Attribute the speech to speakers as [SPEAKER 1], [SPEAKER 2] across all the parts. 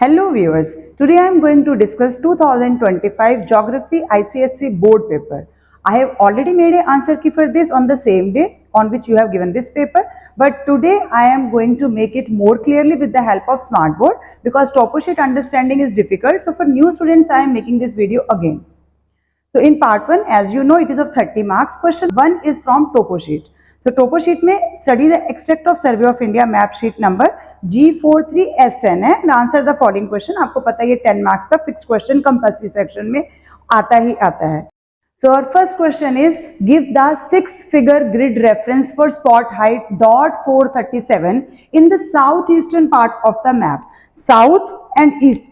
[SPEAKER 1] Hello viewers, today I am going to discuss 2025 Geography ICSE board paper. I have already made an answer key for this on the same day on which you have given this paper, but today I am going to make it more clearly with the help of Smartboard because topo sheet understanding is difficult. So for new students I am making this video again. So in part 1, as you know, it is of 30 marks. Question 1 is from topo sheet. So topo sheet में study the extract of Survey of India map sheet number G43S10 है and answer the following question. आपको पता है ये 10 marks का fixed question compulsory section में आता ही आता है. So our first question is give the 6-figure grid reference for spot height dot 437 in the southeastern part of the map. South and east.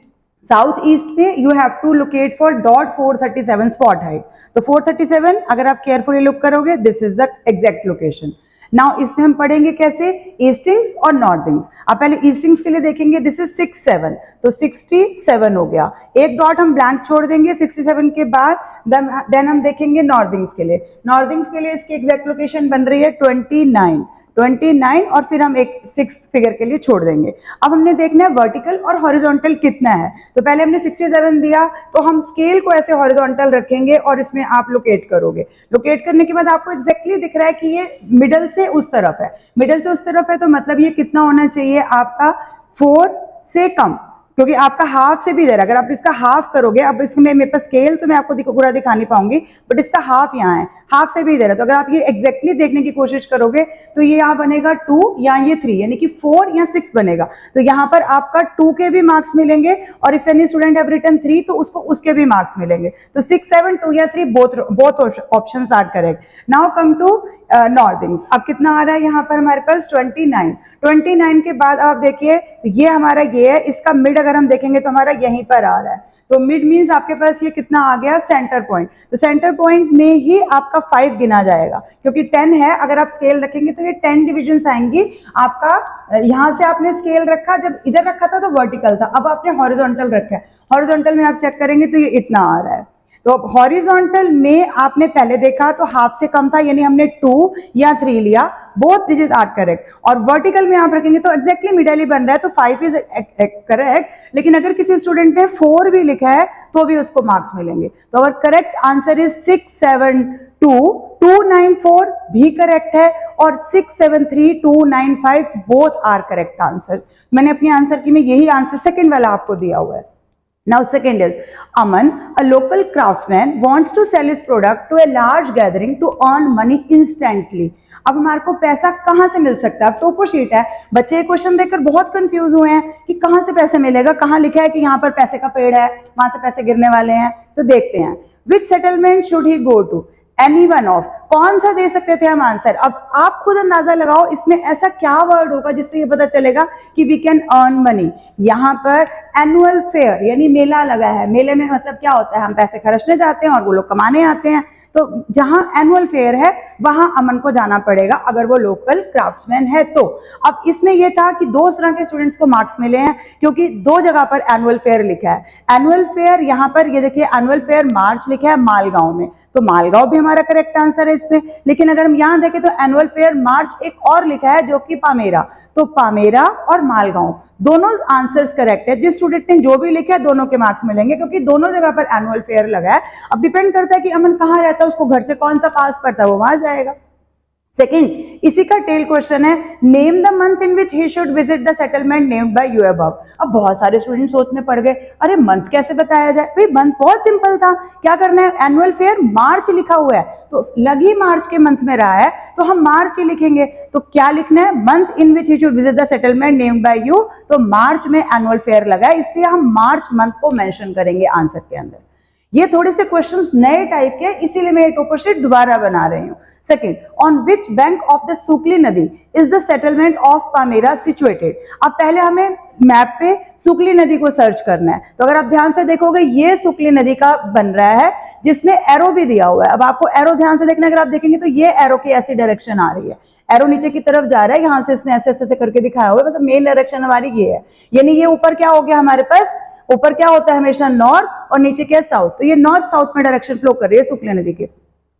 [SPEAKER 1] South east में you have to locate for dot 437 spot height. तो 437 अगर आप carefully look करोगे this is the exact location. Now इसमें हम पढ़ेंगे कैसे eastings और नॉर्थिंग्स. आप पहले ईस्टिंग्स के लिए देखेंगे दिस इज 67 तो 67 हो गया. एक डॉट हम ब्लैंक छोड़ देंगे 67 के बाद. देन हम देखेंगे नॉर्थिंग्स के लिए. नॉर्थिंग्स के लिए इसकी एग्जैक्ट लोकेशन बन रही है 29 और फिर हम एक 6 फिगर के लिए छोड़ देंगे. अब हमने देखना है वर्टिकल और हॉरिजॉन्टल कितना है. तो पहले हमने 67 दिया तो हम स्केल को ऐसे हॉरिजॉन्टल रखेंगे और इसमें आप लोकेट करोगे. लोकेट करने के बाद आपको एग्जैक्टली दिख रहा है कि ये मिडल से उस तरफ है. मिडल से उस तरफ है तो मतलब ये कितना होना चाहिए आपका 4 से कम, क्योंकि आपका हाफ से भी इधर. अगर आप इसका हाफ करोगे, अब इसमें मेरे पास स्केल तो मैं आपको पूरा दिखा नहीं पाऊंगी बट इसका हाफ यहाँ है, हाफ से भी इधर है. तो अगर आप ये एग्जैक्टली देखने की कोशिश करोगे तो ये यहाँ बनेगा 2 या ये 3 यानी कि 4 या 6 बनेगा. तो यहाँ पर आपका 2 के भी मार्क्स मिलेंगे और if any student have written 3 तो उसको उसके भी मार्क्स मिलेंगे. तो 6, 7, 2 या 3 both options are correct. Now come to northings. अब कितना आ रहा है यहाँ पर हमारे पास 29 के बाद आप देखिए ये हमारा ये है, इसका मिड अगर हम देखेंगे तो हमारा यहीं पर आ रहा है. तो मिड मींस आपके पास ये कितना आ गया सेंटर पॉइंट. तो सेंटर पॉइंट में ही आपका 5 गिना जाएगा क्योंकि 10 है. अगर आप स्केल रखेंगे तो ये 10 डिविजन्स आएंगी आपका. यहाँ से आपने स्केल रखा, जब इधर रखा था तो वर्टिकल था, अब आपने हॉरिजॉन्टल रखा है. हॉरिजॉन्टल में आप चेक करेंगे तो ये इतना आ रहा है. तो हॉरिजॉन्टल में आपने पहले देखा तो हाफ से कम था यानी हमने 2 या 3 लिया. Both digit are correct. और वर्टिकल में आप रखेंगे तो एग्जैक्टली मिडल ही बन रहा है तो 5 इज करेक्ट. लेकिन अगर किसी स्टूडेंट ने 4 भी लिखा है तो भी उसको मार्क्स मिलेंगे. तो अवर करेक्ट आंसर इज 672. 294 भी करेक्ट है और 673, 295 बोथ आर करेक्ट आंसर. मैंने अपनी आंसर की में यही आंसर सेकेंड वाला आपको दिया हुआ है. Now second is Aman, a local craftsman wants to sell his product to a large gathering to earn money instantly. अब हमारे को पैसा कहाँ से मिल सकता है. अब टोपो शीट है, बच्चे क्वेश्चन देखकर बहुत कंफ्यूज हुए हैं कि कहाँ से पैसे मिलेगा. कहाँ लिखा है कि यहाँ पर पैसे का पेड़ है, वहां से पैसे गिरने वाले हैं. तो देखते हैं which settlement should he go to. Any one of, कौन सा दे सकते थे हम आंसर. अब आप खुद अंदाजा लगाओ इसमें ऐसा क्या वर्ड होगा जिससे ये पता चलेगा कि वी कैन अर्न मनी. यहाँ पर एनुअल फेयर यानी मेला लगा है. मेले में मतलब क्या होता है, हम पैसे खर्चने जाते हैं और वो लोग कमाने आते हैं. तो जहां एनुअल फेयर है वहां अमन को जाना पड़ेगा अगर वो लोकल क्राफ्ट्समैन है तो. अब इसमें यह था कि 2 तरह के स्टूडेंट्स को मार्क्स मिले हैं क्योंकि 2 जगह पर एनुअल फेयर लिखा है. एनुअल फेयर यहाँ पर ये देखिए एनुअल फेयर मार्च लिखा है मालगांव में, तो मालगांव भी हमारा करेक्ट आंसर है इसमें. लेकिन अगर हम यहाँ देखें तो एनुअल फेयर मार्च एक और लिखा है जो कि पामेरा. तो पामेरा और मालगांव दोनों आंसर्स करेक्ट है. जिस स्टूडेंट ने जो भी लिखा है दोनों के मार्क्स मिलेंगे क्योंकि दोनों जगह पर एनुअल फेयर लगा है. अब डिपेंड करता है कि अमन कहाँ रहता है, उसको घर से कौन सा पास पड़ता है वो वहां जाएगा. सेकेंड, इसी का टेल क्वेश्चन है name the month in which he should visit the settlement named by you above. अब बहुत सारे स्टूडेंट सोच में पड़ गए अरे मंथ कैसे बताया जाए. भाई मंथ बहुत सिंपल था. क्या करना है, एनुअल फेयर मार्च लिखा हुआ है तो लग ही मार्च के मंथ में रहा है तो हम मार्च ही लिखेंगे. तो क्या लिखना है, month in which he should visit the settlement named by you. तो मार्च में एनुअल फेयर लगा है इसलिए हम मार्च मंथ को मेंशन करेंगे आंसर के अंदर. ये थोड़े से क्वेश्चंस नए टाइप के इसलिए मैं टोपो शीट दोबारा बना रही हूँ. Second, on which bank of the Sukli Nadi is the settlement of Pamera situated? अब पहले हमें मैप पे सुकली नदी को सर्च करना है. तो अगर आप ध्यान से देखोगे ये सुकली नदी का बन रहा है जिसमें एरो भी दिया हुआ है. अब आपको एरो ध्यान से देखना है, अगर आप देखेंगे तो ये एरो की ऐसी डायरेक्शन आ रही है. एरो नीचे की तरफ जा रहा है, यहाँ से इसने ऐसे ऐसे करके दिखाया हुआ है, मतलब मेन डायरेक्शन हमारी ये है. यानी ये ऊपर क्या हो गया हमारे पास, ऊपर क्या होता है हमेशा नॉर्थ और नीचे क्या साउथ. तो ये नॉर्थ साउथ में डायरेक्शन फ्लो कर रही है सुकली नदी के.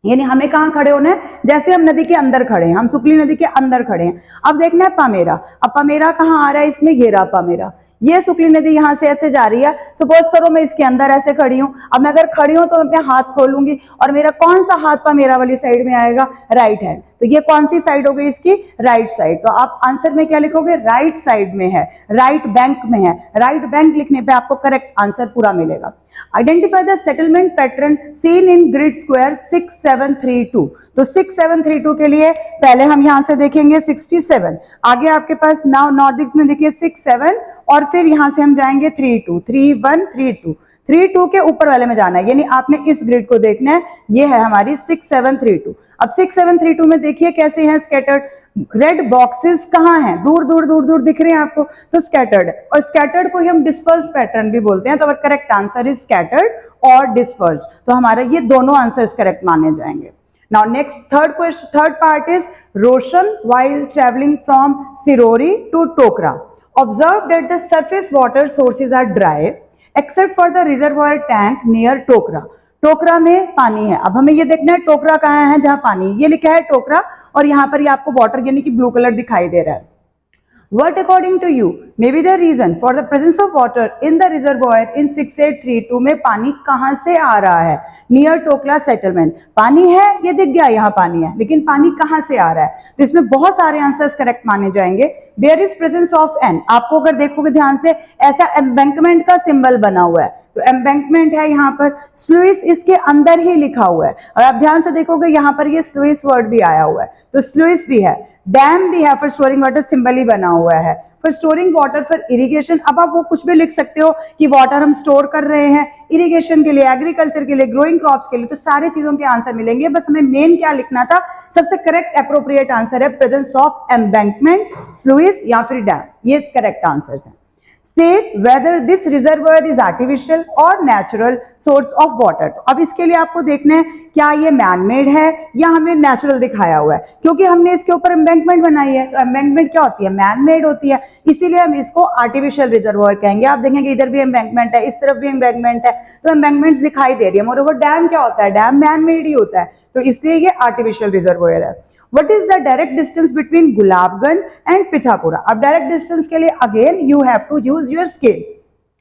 [SPEAKER 1] यानी हमें कहाँ खड़े होना है, जैसे हम नदी के अंदर खड़े हैं, हम सुकली नदी के अंदर खड़े हैं. अब देखना है पामेरा. अब पामेरा कहाँ आ रहा है इसमें, ये रहा पामेरा. ये शुक्ली नदी यहाँ से ऐसे जा रही है, सपोज करो मैं इसके अंदर ऐसे खड़ी हूँ। अब मैं अगर खड़ी हूँ तो मैं अपने हाथ खोलूंगी और मेरा कौन सा हाथ पा मेरा वाली साइड में आएगा, राइट हैंड। तो ये कौन सी साइड हो गई इसकी, राइट साइड। तो आप आंसर में क्या लिखोगे, राइट साइड में है, राइट बैंक में है। राइट बैंक लिखने पे आपको करेक्ट आंसर पूरा मिलेगा। Identify the settlement pattern seen in grid square 6732। तो 6732 के लिए पहले हम यहां से देखेंगे 67, आगे आपके पास नाउ नॉर्डिक्स में देखिए 67 और फिर यहां से हम जाएंगे 32, 31, 32, 32 के ऊपर वाले में जाना है, यानी आपने इस ग्रिड को देखना है। ये है हमारी 6732। अब 6732 में देखिए कैसे हैं स्कैटर्ड, रेड बॉक्सेस कहाँ हैं, दूर दूर दूर दूर दिख रहे हैं आपको, तो स्कैटर्ड। और स्कैटर्ड को ही हम डिस्पर्स पैटर्न भी बोलते हैं। तो our correct answer is scattered और डिस्पर्स। तो हमारा ये दोनों आंसर्स करेक्ट माने जाएंगे। Now next third part is Roshan while travelling from Sirori to Tokra observe that the surface water sources are dry except for the reservoir tank near Tokra. Tokra में पानी है। अब हमें ये देखना है टोकरा कहाँ है जहां पानी, ये लिखा है टोकरा और यहाँ पर ये आपको वाटर यानी कि ब्लू कलर दिखाई दे रहा है। What according to you may be the reason for the presence of water in the reservoir in 6832 में पानी कहां से आ रहा है, नियर टोकला सेटलमेंट। पानी है, ये दिख गया यहाँ पानी है, लेकिन पानी कहां से आ रहा है। तो इसमें बहुत सारे आंसर्स करेक्ट माने जाएंगे। There is presence of N, आपको अगर देखोगे ध्यान से ऐसा एम्बैंकमेंट का सिंबल बना हुआ है, तो एम्बैंकमेंट है यहाँ पर, स्लुइस इसके अंदर ही लिखा हुआ है और आप ध्यान से देखोगे यहाँ पर ये स्लुइस वर्ड भी आया हुआ है, तो स्लुइस भी है, डैम भी है, फॉर स्टोरिंग वाटर सिंबल ही बना हुआ है, for storing water for irrigation. अब आप वो कुछ भी लिख सकते हो कि वाटर हम स्टोर कर रहे हैं इरिगेशन के लिए, एग्रीकल्चर के लिए, ग्रोइंग क्रॉप्स के लिए, तो सारी चीजों के आंसर मिलेंगे। बस हमें मेन क्या लिखना था, सबसे करेक्ट अप्रोप्रिएट आंसर है प्रेजेंस ऑफ एम्बैंकमेंट, स्लुइस या फिर डैम, ये करेक्ट आंसर्स हैं। State whether this reservoir is artificial or natural source of water। तो अब इसके लिए आपको देखना है क्या ये मैन मेड है या हमें नेचुरल दिखाया हुआ है, क्योंकि हमने इसके ऊपर एम्बैंकमेंट बनाई है। तो एम्बैंकमेंट क्या होती है, मैन मेड होती है, इसीलिए हम इसको आर्टिफिशियल रिजर्वायर कहेंगे। आप देखेंगे इधर भी एम्बैंकमेंट है, इस तरफ भी एम्बैंकमेंट है, तो एम्बैंकमेंट्स दिखाई दे रही है। मोreover डैम क्या होता है, डैम मैन मेड ही होता है, तो इसलिए ये आर्टिफिशियल रिजर्वायर है। What is the direct distance between Gulabganj and Pithapura. अब डायरेक्ट डिस्टेंस के लिए again you have to use your scale.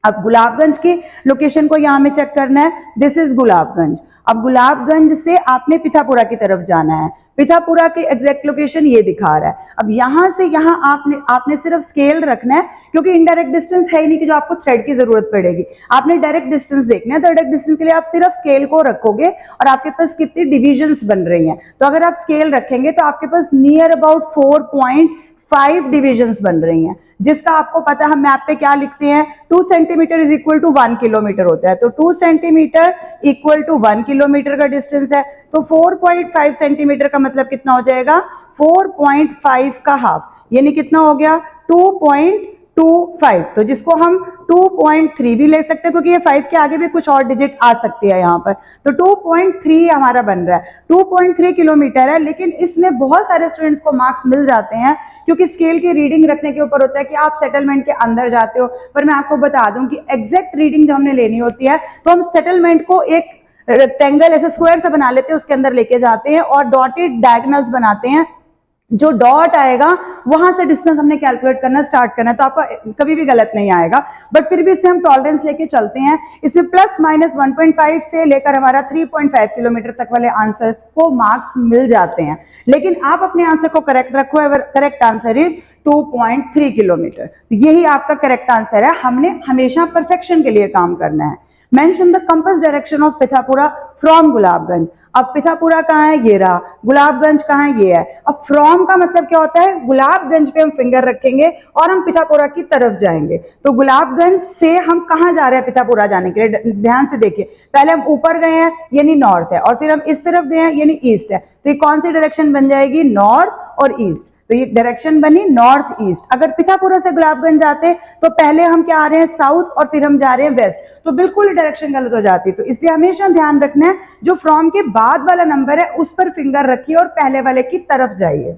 [SPEAKER 1] अब गुलाबगंज की लोकेशन को यहाँ में चेक करना है, दिस इज गुलाबगंज। अब गुलाबगंज से आपने पिथापुरा की तरफ जाना है, पिथापुरा की एग्जैक्ट लोकेशन ये दिखा रहा है। अब यहाँ से यहाँ आपने सिर्फ स्केल रखना है, क्योंकि इनडायरेक्ट डिस्टेंस है ही नहीं कि जो आपको थ्रेड की जरूरत पड़ेगी। आपने डायरेक्ट डिस्टेंस देखना है, तो डायरेक्ट डिस्टेंस के लिए आप सिर्फ स्केल को रखोगे और आपके पास कितनी डिविजन्स बन रही हैं। तो अगर आप स्केल रखेंगे तो आपके पास नियर अबाउट 4.5 डिविजन्स बन रही हैं, जिसका आपको पता है हम मैप पे क्या लिखते हैं, 2 centimetre is equal to 1 kilometre होता है। तो 2 सेंटीमीटर इक्वल टू 1 किलोमीटर का डिस्टेंस है, तो 4.5 सेंटीमीटर का मतलब कितना हो जाएगा, 4.5 का हाफ, यानी कितना हो गया 2.25। तो जिसको हम 2.3 भी ले सकते हैं, क्योंकि ये 5 के आगे भी कुछ और डिजिट आ सकती है यहाँ पर। तो 2.3 हमारा बन रहा है, 2.3 किलोमीटर है। लेकिन इसमें बहुत सारे स्टूडेंट्स को मार्क्स मिल जाते हैं, क्योंकि स्केल की रीडिंग रखने के ऊपर होता है कि आप सेटलमेंट के अंदर जाते हो। पर मैं आपको बता दूं कि एग्जैक्ट रीडिंग जब हमने लेनी होती है तो हम सेटलमेंट को एक रेक्टेंगल ऐसे स्क्वायर से बना लेते हैं, उसके अंदर लेके जाते हैं और डॉटेड डायगोनल्स बनाते हैं। जो डॉट आएगा वहां से डिस्टेंस हमने कैलकुलेट करना स्टार्ट करना है, तो आपको कभी भी गलत नहीं आएगा। बट फिर भी इसमें हम टॉलरेंस लेके चलते हैं। इसमें प्लस माइनस 1.5 से लेकर हमारा 3.5 किलोमीटर तक वाले आंसर्स को मार्क्स मिल जाते हैं। लेकिन आप अपने आंसर को करेक्ट रखो, करेक्ट आंसर इज 2.3 किलोमीटर। तो यही आपका करेक्ट आंसर है। हमने हमेशा परफेक्शन के लिए काम करना है। Mention the compass direction of Pithapura from Gulabganj. अब पिथापुरा कहाँ है, ये रहा, गुलाबगंज कहाँ है, ये है। अब फ्रॉम का मतलब क्या होता है, गुलाबगंज पे हम फिंगर रखेंगे और हम पिथापुरा की तरफ जाएंगे। तो गुलाबगंज से हम कहाँ जा रहे हैं पिथापुरा जाने के लिए, ध्यान से देखिए। पहले हम ऊपर गए हैं यानी नॉर्थ है, और फिर हम इस तरफ गए हैं यानी ईस्ट है। तो ये कौन सी डायरेक्शन बन जाएगी, नॉर्थ और ईस्ट। तो ये डायरेक्शन बनी नॉर्थ ईस्ट। अगर पिथापुरा से गुलाबगंज जाते तो पहले हम क्या आ रहे हैं, साउथ, और फिर हम जा रहे हैं वेस्ट, तो बिल्कुल डायरेक्शन गलत हो जाती। तो इसलिए हमेशा ध्यान रखना है जो फ्रॉम के बाद वाला नंबर है उस पर फिंगर रखिए और पहले वाले की तरफ जाइए।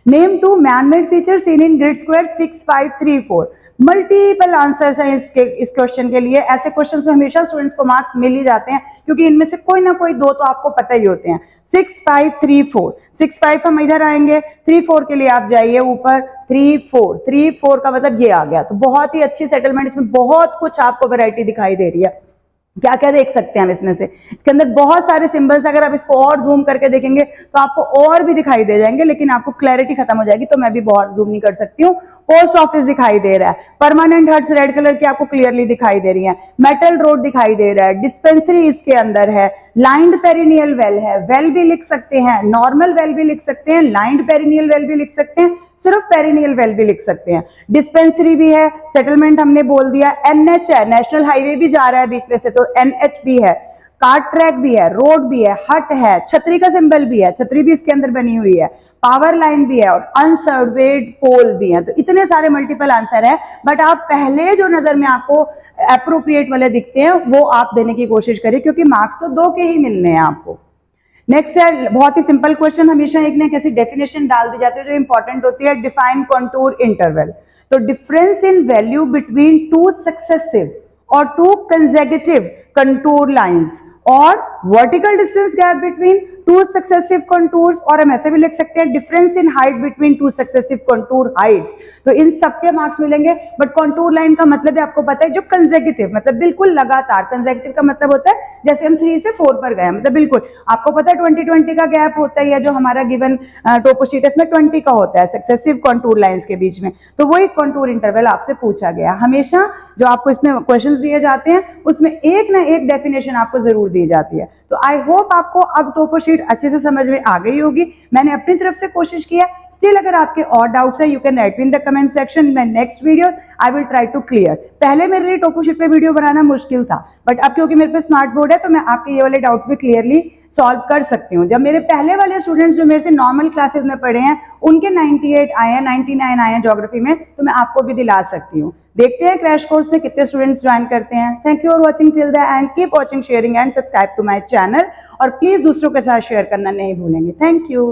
[SPEAKER 1] Name 2 man-made feature seen in grid square 6534। Multiple answers हैं इस क्वेश्चन के लिए। ऐसे क्वेश्चन में हमेशा स्टूडेंट्स को मार्क्स मिल ही जाते हैं, क्योंकि इनमें से कोई ना कोई दो तो आपको पता ही होते हैं। 6534, 65 हम इधर आएंगे, 34 के लिए आप जाइए ऊपर, 3 4, 3 4 का मतलब ये आ गया। तो बहुत ही अच्छी सेटलमेंट, इसमें बहुत कुछ आपको वैरायटी दिखाई दे रही है। क्या क्या देख सकते हैं हम इसमें से, इसके अंदर बहुत सारे सिंबल्स, अगर आप इसको और जूम करके देखेंगे तो आपको और भी दिखाई दे जाएंगे, लेकिन आपको क्लैरिटी खत्म हो जाएगी तो मैं भी बहुत जूम नहीं कर सकती हूँ। पोस्ट ऑफिस दिखाई दे रहा है, परमानेंट हट्स रेड कलर की आपको क्लियरली दिखाई दे रही है, मेटल रोड दिखाई दे रहा है, डिस्पेंसरी इसके अंदर है, लाइंड पेरिनियल वेल है, वेल भी लिख सकते हैं, नॉर्मल वेल भी लिख सकते हैं, लाइंड पेरिनियल वेल भी लिख सकते हैं, सिर्फ पेरिनियल वेल भी लिख सकते हैं, डिस्पेंसरी भी है, सेटलमेंट हमने बोल दिया, एनएच है, नेशनल हाईवे भी जा रहा है बीच में से तो एनएच भी है, कार्ट ट्रैक भी है, रोड भी है, हट है, छतरी का सिंबल भी है, छतरी भी इसके अंदर बनी हुई है, पावर लाइन भी है और अनसर्वेड पोल भी है। तो इतने सारे मल्टीपल आंसर है, बट आप पहले जो नजर में आपको अप्रोप्रिएट वाले दिखते हैं वो आप देने की कोशिश करिए, क्योंकि मार्क्स तो 2 के ही मिलने हैं आपको। नेक्स्ट है बहुत ही सिंपल क्वेश्चन, हमेशा एक ना कैसी डेफिनेशन डाल दी जाती है जो इंपॉर्टेंट होती है, डिफाइन कंटूर इंटरवल। तो difference in value between 2 successive और 2 कंसेक्यूटिव कंटूर लाइंस और vertical distance gap between 2 successive contours, और हम ऐसे भी लिख सकते हैं difference in height between 2 successive contour Heights. तो इन सबके मार्क्स मिलेंगे, बट कंटूर लाइन का मतलब है आपको पता है जो कंसेक्यूटिव मतलब बिल्कुल लगातार, कंसेक्यूटिव का मतलब होता है जैसे हम 3 से 4 पर गए मतलब बिल्कुल, आपको पता है 20-20 का गैप होता है, या जो हमारा गिवन टोपोशीट में 20 का होता है सक्सेसिव कंटूर लाइंस के बीच में, तो वो एक कंटूर इंटरवल आपसे पूछा गया। हमेशा जो आपको इसमें क्वेश्चंस दिए जाते हैं उसमें एक ना एक डेफिनेशन आपको जरूर दी जाती है। तो आई होप आपको अब टोपोशीट अच्छे से समझ में आ गई होगी, मैंने अपनी तरफ से कोशिश किया। स्टिल अगर आपके और डाउट्स है you can write in the comment section, in my next video I will try to clear. पहले मेरे लिए टोपोशीट पे वीडियो बनाना मुश्किल था, बट अब क्योंकि मेरे पे स्मार्ट बोर्ड है तो मैं आपके ये वाले डाउट्स भी क्लियरली सॉल्व कर सकती हूँ। जब मेरे पहले वाले स्टूडेंट्स जो मेरे से नॉर्मल क्लासेस में पढ़े हैं उनके 98 आए हैं, 99 आए हैं ज्योग्राफी में, तो मैं आपको भी दिला सकती हूँ। देखते हैं क्रैश कोर्स में कितने स्टूडेंट्स ज्वाइन करते हैं। Thank you for watching till the end, keep watching, sharing and subscribe to my channel, और प्लीज दूसरों के साथ शेयर करना नहीं भूलेंगे। Thank you.